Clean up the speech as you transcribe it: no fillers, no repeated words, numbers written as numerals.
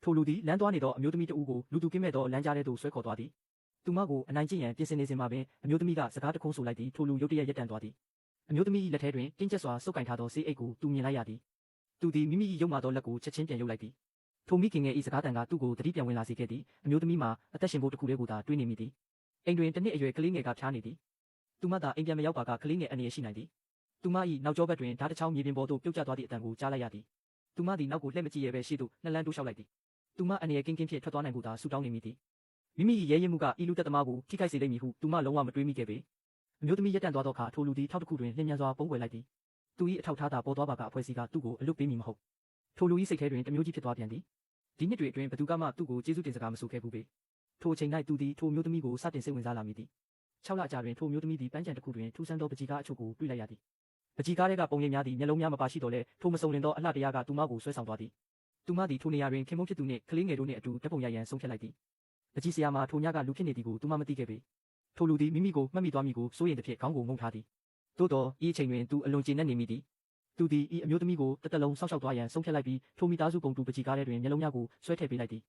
ထိုလူသည်လမ်းသွားနေသောအမျိုးသမီးတဦးကိုလူသူကင်းမဲ့သောလမ်းကြားထဲသို့ဆွဲခေါ်သွားသည်သူမကိုအနိုင်ကျင့်ရန်ပြင်ဆင်နေစဉ်မှာပင်အမျိုးသမီးကစကားတခုံးဆိုလိုက်သည်ထိုလူရုတ်တရက်ရပ်တန့်သွားသည်အမျိုးသမီး၏လက်ထဲတွင်တင်းကျပ်စွာစုပ်ကင်ထားသောဆေးအိတ်ကိုသူမြင်လိုက်ရသည်သူသည်မိမိ၏ရုပ်မာသောလက်ကိုချက်ချင်းပြန်ရုပ်လိုက်သည်ထိုမိခင်ငယ်၏စကားတန်ကသူ့ကိုတတိပြန်ဝင်လာစေခဲ့သည်အမျိုးသမီးမှာအသက်ရှင်ဖို့တစ်ခုတည်းကိုသာတွေးနေမိသည်အိမ်တွင်တစ်နှစ်အရွယ်ကလေးငယ်ကဖျားနေသည်သူမသာအိမ်ပြန်မရောက်ပါကကလေးငယ်အနေရရှိနိုင်သည်သူမ၏နောက်ကျောဘက်တွင်ဓာတ်တစ်ချောင်းမြေပြင်ပေါ်သို့ပြုတ်ကျသွားသည့်အတန်ကိုကြားလိုက်ရသည်သူမသည်နောက်ကိုလှည့်မကြည့်ရဲပဲရှေ့သို့နှစ်လမ်းတိုးလျှောက်လိုက်သည်သူမအနေရကင်းကင်းဖြင့်ထွက်သွားနိုင်ဖို့သာဆူတောင်းနေမိသည်မိမိ၏ရဲရင်မှုကဤလူတက်သမားကိုထိခိုက်စေလိမ့်မည်ဟုသူမလုံးဝမတွေးမိခဲ့ပေအမျိုးသမီးရပ်တန့်သွားသောအခါထိုလူသည်ထောက်တစ်ခုတွင်လျင်မြန်စွာပုံကွယ်လိုက်သည်သူ၏အထောက်ထားသာပေါ်သွားပါကအဖွဲ့အစည်းကသူ့ကိုအလွတ်ပေးမည်မဟုတ်ထိုလူ၏စိတ်ထဲတွင်တမျိုးကြီးဖြစ်သွားပြန်သည်ဒီနှစ်တွေအတွင်းဘသူကမှသူ့ကိုကျေးဇူးတင်စကားမဆိုခဲ့ဘူးပေထိုအချိန်၌သူသည်ထိုမျိုးသမီးကိုစတင်စိတ်ဝင်စားလာမိသည်6 လအကြာတွင်ထိုမျိုးသမီးသည်ပန်းခြံတစ်ခုတွင်ထူးဆန်းသောပကြီးကားအချို့ကိုတွေ့လိုက်ရသည်ပကြီးကားတွေကပုံရိပ်များသည်မျက်လုံးများမပါရှိတော့လဲထိုမစုံလင်သောအလှတရားကသူမကိုဆွဲဆောင်သွားသည်သူမသည်ထိုနေရာတွင်ခင်မုန်းဖြစ်သူနှင့်ကလေးငယ်တို့နှင့်အတူဓာတ်ပုံရိုက်ရန်ဆုံးဖြတ်လိုက်သည်ပကြီးဆရာမှာထိုညကလူဖြစ်နေသည်ကိုသူမမသိခဲ့ပေထိုလူသည်မိမိကိုမှတ်မိသွားမိကိုစိုးရိမ်သဖြင့်ခေါင်းကိုငုံထားသည်သို့တော်ဤအချိန်တွင်သူအလွန်ကျေနပ်နေမိသည်သူသည်ဤအမျိုးသမီးကိုတစ်သက်လုံးစောင့်ရှောက်သွားရန်ဆုံးဖြတ်လိုက်ပြီးထိုမိသားစုပုံတူပကြီးကားထဲတွင်မျက်လုံးများကိုဆွဲထည့်ပေးလိုက်သည်